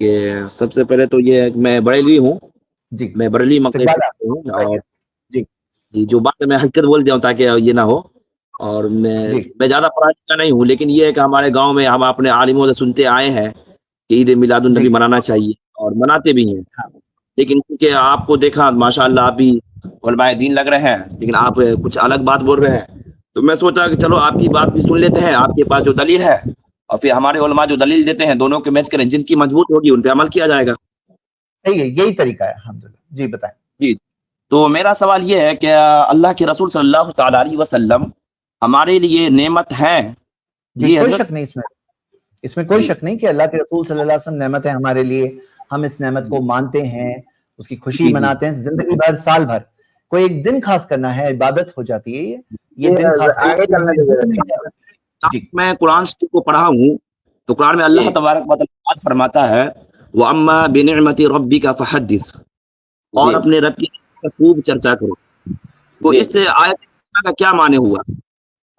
کہ سب سے پہلے تو یہ ہے کہ میں بریلوی ہوں، جی میں بریلی مکے استقبال سے ہوں، آپ اور جی جی جو بات میں حقیقت بول دیا ہوں تاکہ یہ نہ ہو، اور جی میں زیادہ پڑھا لکھا نہیں ہوں، لیکن یہ ہے کہ ہمارے گاؤں میں ہم اپنے عالموں سے سنتے آئے ہیں کہ عید میلاد النبی جی منانا چاہیے اور مناتے بھی ہیں، ہاں لیکن کیونکہ آپ کو دیکھا ماشاء اللہ آپ بھی علماء دین لگ رہے ہیں، لیکن آپ کچھ الگ بات بول رہے ہیں، تو میں سوچا کہ چلو آپ کی بات بھی سن لیتے ہیں، آپ کے پاس جو دلیل ہے اور پھر ہمارے علماء جو دلیل دیتے ہیں دونوں کے میچ کریں، جن کی مضبوط ہوگی ان پہ عمل کیا جائے گا۔ صحیح ہے، یہی طریقہ ہے الحمدللہ۔ جی بتائیں۔ جی تو میرا سوال یہ ہے کہ اللہ کے رسول صلی اللہ تعالی علیہ وسلم ہمارے لیے نعمت ہیں؟ جی جی کوئی حضرت۔ شک نہیں اس میں کوئی جی شک نہیں کہ اللہ کے رسول صلی اللہ علیہ وسلم نعمت ہے ہمارے لیے، ہم اس نعمت کو مانتے ہیں، اس کی خوشی جی جی مناتے ہیں زندگی بھر، سال بھر۔ کوئی ایک دن خاص کرنا ہے، عبادت ہو جاتی ہے یہ دن خاص آگے کرنا چلنے دیجیے۔ جی میں قرآن شریف کو پڑھا ہوں تو قرآن میں اللہ تبارک و تعالیٰ بات فرماتا ہے وَأَمَّا بِنِعْمَةِ رَبِّكَ فَحَدِّثْ، اور جی اپنے رب کی خوب چرچا کرو۔ تو جی اس آیت کا کیا معنی ہوا؟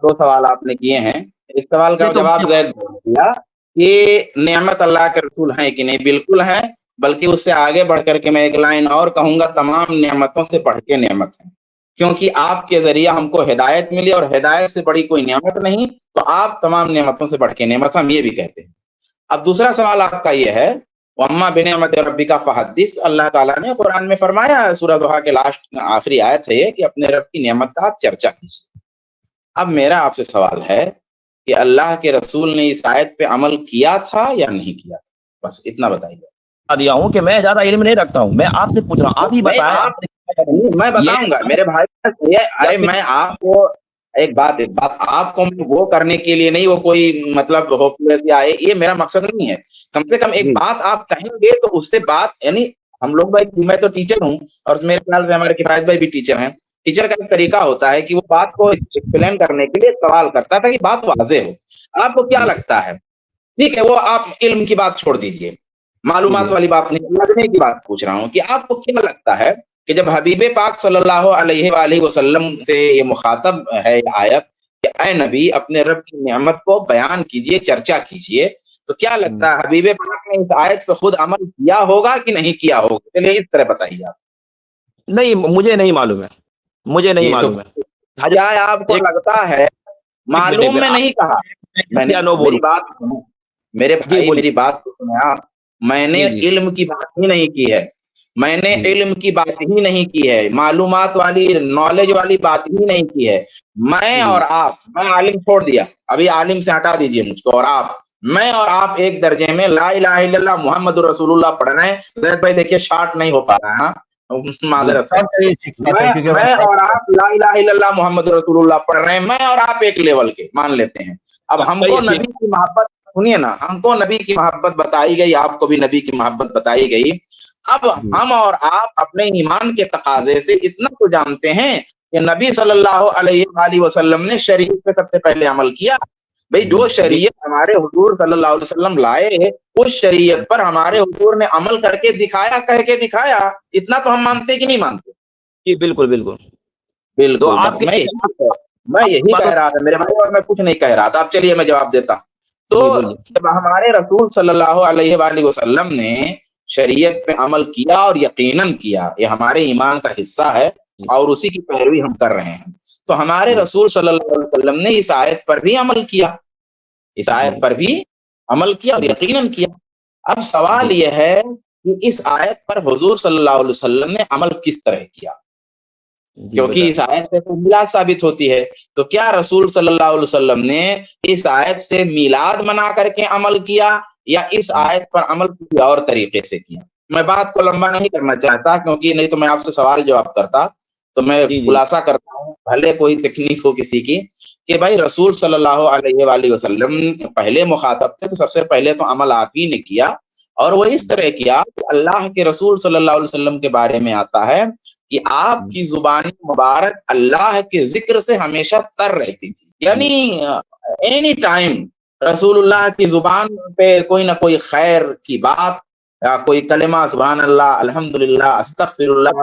دو سوال آپ نے کیے ہیں، ایک سوال کا یہ تو جواب زید نے دیا کہ نعمت اللہ کے رسول ہیں کہ نہیں، بالکل ہیں، بلکہ اس سے آگے بڑھ کر کے میں ایک لائن اور کہوں گا، تمام نعمتوں سے بڑھ کے نعمت ہے، کیونکہ آپ کے ذریعہ ہم کو ہدایت ملی اور ہدایت سے بڑی کوئی نعمت نہیں، تو آپ تمام نعمتوں سے بڑھ کے نعمت، ہم یہ بھی کہتے ہیں۔ اب دوسرا سوال آپ کا یہ ہے وَأَمَّا بِنِعْمَةِ رَبِّكَ فَحَدِّثْ، اللہ تعالیٰ نے قرآن میں فرمایا ہے، سورہ ضحیٰ کے لاسٹ آخری آیت ہے یہ کہ اپنے رب کی نعمت کا آپ چرچا کیجیے۔ اب میرا آپ سے سوال ہے کہ اللہ کے رسول نے اس آیت پہ عمل کیا تھا یا نہیں کیا تھا؟ بس اتنا بتائیے۔ دیا ہوں کہ میں زیادہ علم نہیں رکھتا ہوں، میں آپ سے پوچھ رہا ہوں، آپ ہی نہیں، بتائیں میں یہ بتاؤں گا میرے بھائی، یا ارے پھر میں آپ کو ایک بات آپ کو وہ کرنے کے لیے نہیں، وہ کوئی مطلب ہوپلیس یا یہ میرا مقصد نہیں ہے، کم سے کم ایک جی بات آپ کہیں گے تو اس سے بات، یعنی ہم لوگ بھائی، میں تو ٹیچر ہوں اور میرے خیال سے ہمارے کفایت بھائی بھی ٹیچر ہیں، ٹیچر کا ایک طریقہ ہوتا ہے کہ وہ بات کو ایکسپلین کرنے کے لیے سوال کرتا تھا کہ بات واضح ہو۔ آپ کو کیا جی لگتا ہے، ٹھیک ہے، وہ آپ علم کی بات چھوڑ دیجئے، جی معلومات جی والی بات نہیں، لگنے کی بات پوچھ رہا ہوں کہ آپ کو کیا لگتا ہے کہ جب حبیب پاک صلی اللہ علیہ وآلہ وسلم سے یہ مخاطب ہے یہ آیت کہ اے نبی اپنے رب کی نعمت کو بیان کیجئے، چرچا کیجئے، تو کیا لگتا ہے حبیب پاک نے اس آیت پہ خود عمل کیا ہوگا کہ نہیں کیا ہوگا؟ چلیے اس طرح بتائیے آپ۔ نہیں، مجھے نہیں معلوم ہے، مجھے نہیں یہ تو معلوم ہے۔ کیا آپ کو ایک لگتا ہے، منٹ معلوم میں نہیں کہا، میں نے، یا نو میری بولوں؟ بات سنیں، میرے جی بھائی بولیے۔ میری بات کو سنیں آپ، میں نے جی جی علم کی بات ہی نہیں کی ہے، میں نے جی علم کی بات ہی نہیں کی ہے، معلومات والی، نالج والی بات ہی نہیں کی ہے۔ میں جی اور آپ، میں عالم چھوڑ دیا، ابھی عالم سے ہٹا دیجئے مجھ کو، اور آپ، میں اور آپ ایک درجے میں لا الہ الا اللہ محمد رسول اللہ پڑھ رہے ہیں۔ زید بھائی دیکھیے شارٹ نہیں ہو پا رہا ہے، ہاں جی معذرت ہے، کیونکہ میں اور آپ لا الہ الا اللہ محمد رسول اللہ پڑھ رہے ہیں، میں اور آپ ایک لیول کے مان لیتے ہیں۔ اب ہم کو چلیے ٹھیک۔ نبی کی محبت، سنیے نا، ہم کو نبی کی محبت بتائی گئی، آپ کو بھی نبی کی محبت بتائی گئی۔ اب ہم اور آپ اپنے ایمان کے تقاضے سے اتنا تو جانتے ہیں کہ نبی صلی اللہ علیہ وآلہ وسلم نے شریعت پہ سب سے پہلے عمل کیا۔ بھئی جو جی شریعت ہمارے حضور صلی اللہ علیہ وسلم لائے، اس شریعت پر ہمارے حضور نے عمل کر کے دکھایا، کہہ کے دکھایا، اتنا تو ہم مانتے کہ نہیں مانتے؟ جی بالکل بالکل۔ تو بالکل، آپ بس کے میں آپ کی یہی باتوں کہہ رہا تھا میرے بھائی، اور میں کچھ نہیں کہہ رہا تھا۔ اب چلیے میں جواب دیتا ہوں۔ تو جی بولیے۔ جب ہمارے رسول صلی اللہ علیہ وآلہ وسلم نے شریعت پہ عمل کیا، اور یقیناً کیا، یہ ہمارے ایمان کا حصہ ہے جی اور اسی کی پیروی ہم کر رہے ہیں، تو ہمارے جی رسول صلی اللہ علیہ وسلم نے اس آیت پر بھی عمل کیا، اس جی آیت پر بھی عمل کیا اور جی یقیناً کیا۔ اب سوال جی یہ ہے کہ اس آیت پر حضور صلی اللہ علیہ وسلم نے عمل کس طرح کیا، جی کیونکہ بتائیں۔ اس آیت سے تو میلاد ثابت ہوتی ہے، تو کیا رسول صلی اللہ علیہ وسلم نے اس آیت سے میلاد منا کر کے عمل کیا، یا اس آیت پر عمل کسی اور طریقے سے کیا؟ میں بات کو لمبا نہیں کرنا چاہتا، کیونکہ نہیں تو میں آپ سے سوال جواب کرتا، تو میں جی جی خلاصہ کرتا ہوں، بھلے کوئی تکنیک ہو کسی کی، کہ بھائی رسول صلی اللہ علیہ وآلہ وسلم پہلے مخاطب تھے، تو سب سے پہلے تو عمل آپ ہی نے کیا، اور وہ اس طرح کیا کہ اللہ کے رسول صلی اللہ علیہ وسلم کے بارے میں آتا ہے کہ آپ کی زبان مبارک اللہ کے ذکر سے ہمیشہ تر رہتی تھی، یعنی اینی ٹائم رسول اللہ کی زبان پہ کوئی نہ کوئی خیر کی بات، یا کوئی کلمہ، سبحان اللہ، الحمدللہ، استغفر اللہ،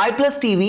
iPlus TV